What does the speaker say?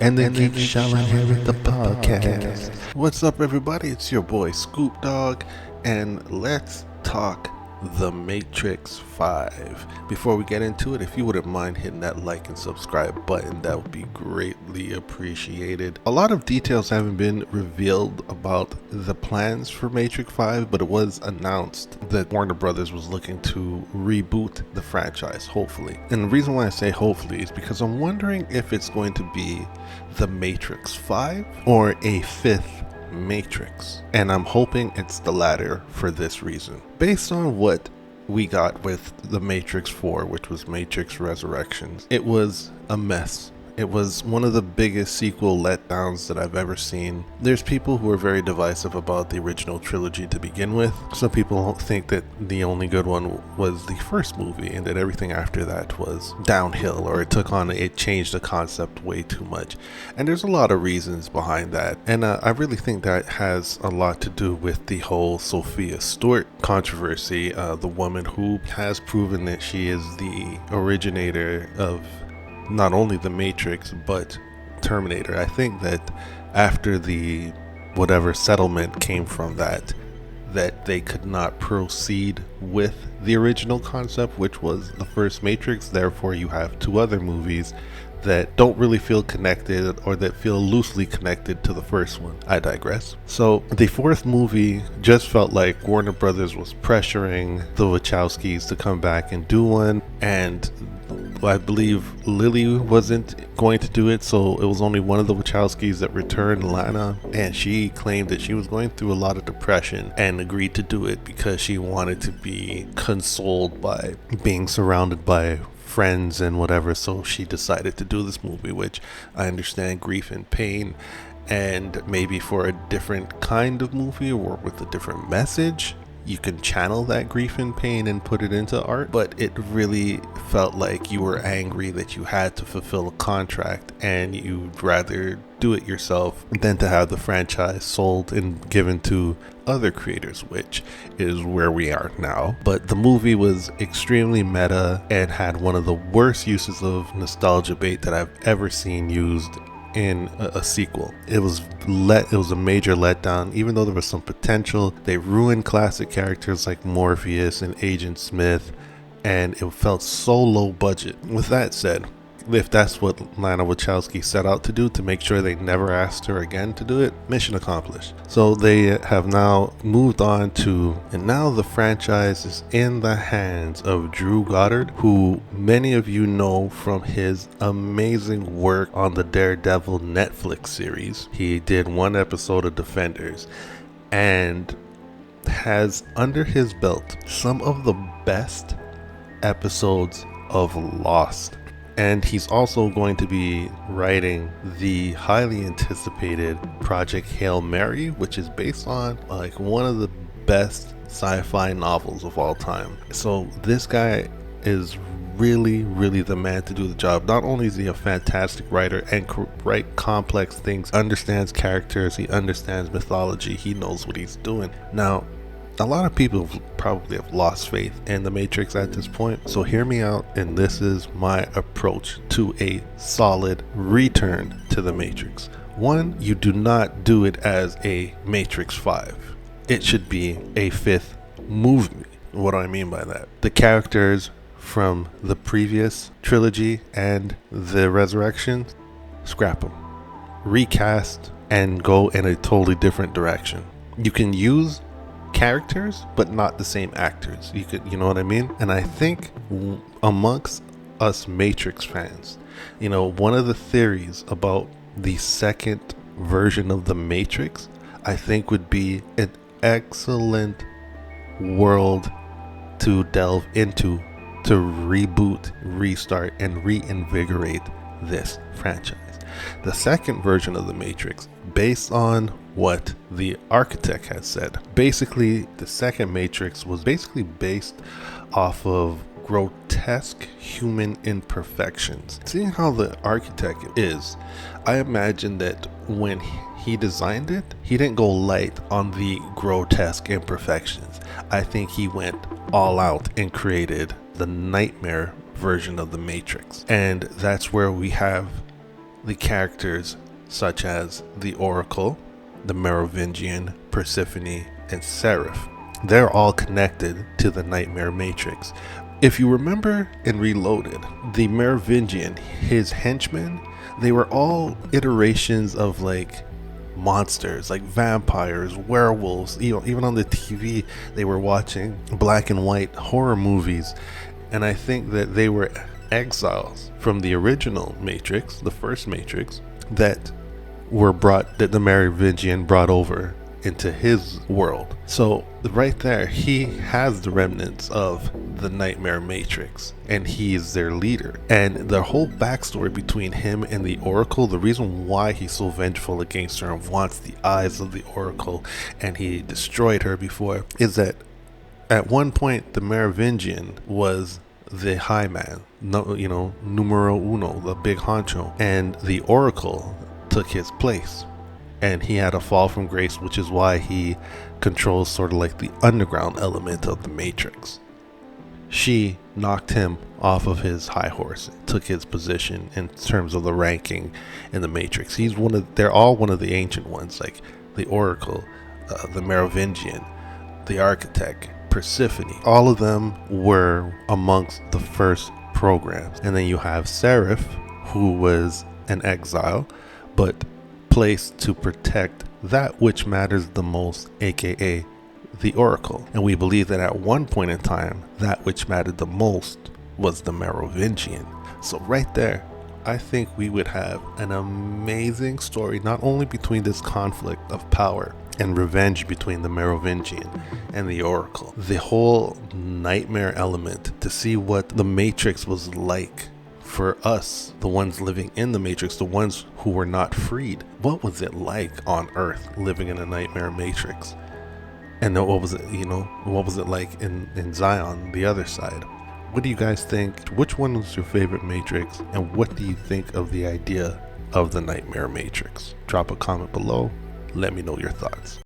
And the geek shall inherit the podcast. What's up, everybody? It's your boy Scoop Dog, and let's talk The Matrix 5. Before we get into it, if you wouldn't mind hitting that like and subscribe button, that would be greatly appreciated. A lot of details haven't been revealed about the plans for Matrix 5, but it was announced that Warner Brothers was looking to reboot the franchise, hopefully. And the reason why I say hopefully is because I'm wondering if it's going to be The Matrix 5 or a fifth Matrix, and I'm hoping it's the latter for this reason. Based on what we got with The Matrix 4, which was Matrix Resurrections, it was a mess. It was one of the biggest sequel letdowns that I've ever seen. There's people who are very divisive about the original trilogy to begin with. Some people think that the only good one was the first movie and that everything after that was downhill, or it changed the concept way too much. And there's a lot of reasons behind that. And I really think that has a lot to do with the whole Sophia Stewart controversy, the woman who has proven that she is the originator of not only the Matrix but Terminator. I think that after the whatever settlement came from that they could not proceed with the original concept, which was the first Matrix. Therefore, you have two other movies that don't really feel connected, or that feel loosely connected to the first one. I digress. So the fourth movie just felt like Warner Brothers was pressuring the Wachowskis to come back and do one, and I believe Lily wasn't going to do it, so it was only one of the Wachowskis that returned, Lana, and she claimed that she was going through a lot of depression and agreed to do it because she wanted to be consoled by being surrounded by friends and whatever. So she decided to do this movie, which I understand grief and pain, and maybe for a different kind of movie or with a different message, you can channel that grief and pain and put it into art. But it really felt like you were angry that you had to fulfill a contract, and you'd rather do it yourself than to have the franchise sold and given to other creators, which is where we are now. But the movie was extremely meta and had one of the worst uses of nostalgia bait that I've ever seen used in a sequel. It was a major letdown. Even though there was some potential, they ruined classic characters like Morpheus and Agent Smith, and it felt so low budget. With that said, if that's what Lana Wachowski set out to do, to make sure they never asked her again to do it, mission accomplished. So they have now moved on to, and now the franchise is in the hands of Drew Goddard, who many of you know from his amazing work on the Daredevil Netflix series. He did one episode of Defenders and has under his belt some of the best episodes of Lost. And he's also going to be writing the highly anticipated Project Hail Mary, which is based on like one of the best sci-fi novels of all time. So this guy is really the man to do the job. Not only is he a fantastic writer and write complex things, understands characters, he understands mythology, he knows what he's doing. Now, a lot of people probably have lost faith in the Matrix at this point, so hear me out, and this is my approach to a solid return to the Matrix. One, you do not do it as a Matrix 5. It should be a fifth movie. What do I mean by that? The characters from the previous trilogy and the Resurrection, scrap them. Recast and go in a totally different direction. You can use characters but not the same actors. You know what I mean? And I think amongst us Matrix fans, one of the theories about the second version of the Matrix, I think, would be an excellent world to delve into, to reboot, restart, and reinvigorate this franchise. The second version of the Matrix, based on what the architect has said, basically the second Matrix was basically based off of grotesque human imperfections. Seeing how the architect is, I imagine that when he designed it, he didn't go light on the grotesque imperfections. I think he went all out and created the nightmare version of the Matrix. And that's where we have the characters such as the Oracle, the Merovingian, Persephone, and Seraph. They're all connected to the Nightmare Matrix. If you remember in Reloaded, the Merovingian, his henchmen, they were all iterations of like monsters, like vampires, werewolves. Even on the TV, they were watching black and white horror movies. And I think that they were exiles from the original Matrix, the first Matrix, that the Merovingian brought over into his world. So right there, he has the remnants of the Nightmare Matrix, and he's their leader. And the whole backstory between him and the Oracle, the reason why he's so vengeful against her and wants the eyes of the Oracle, and he destroyed her before, is that at one point the Merovingian was the high man, numero uno, the big honcho, and the Oracle took his place, and he had a fall from grace, which is why he controls sort of like the underground element of the Matrix. She knocked him off of his high horse, took his position in terms of the ranking in the Matrix. They're all one of the ancient ones, like the Oracle, the Merovingian, the Architect, Persephone. All of them were amongst the first programs. And then you have Seraph, who was an exile, but placed to protect that which matters the most, aka the Oracle. And we believe that at one point in time, that which mattered the most was the Merovingian. So right there, I think we would have an amazing story, not only between this conflict of power and revenge between the Merovingian and the Oracle, the whole nightmare element, to see what the Matrix was like for us, the ones living in the Matrix, the ones who were not freed. What was it like on Earth living in a nightmare Matrix? And then what was it like in Zion, the other side? What do you guys think? Which one was your favorite Matrix? And what do you think of the idea of the Nightmare Matrix? Drop a comment below. Let me know your thoughts.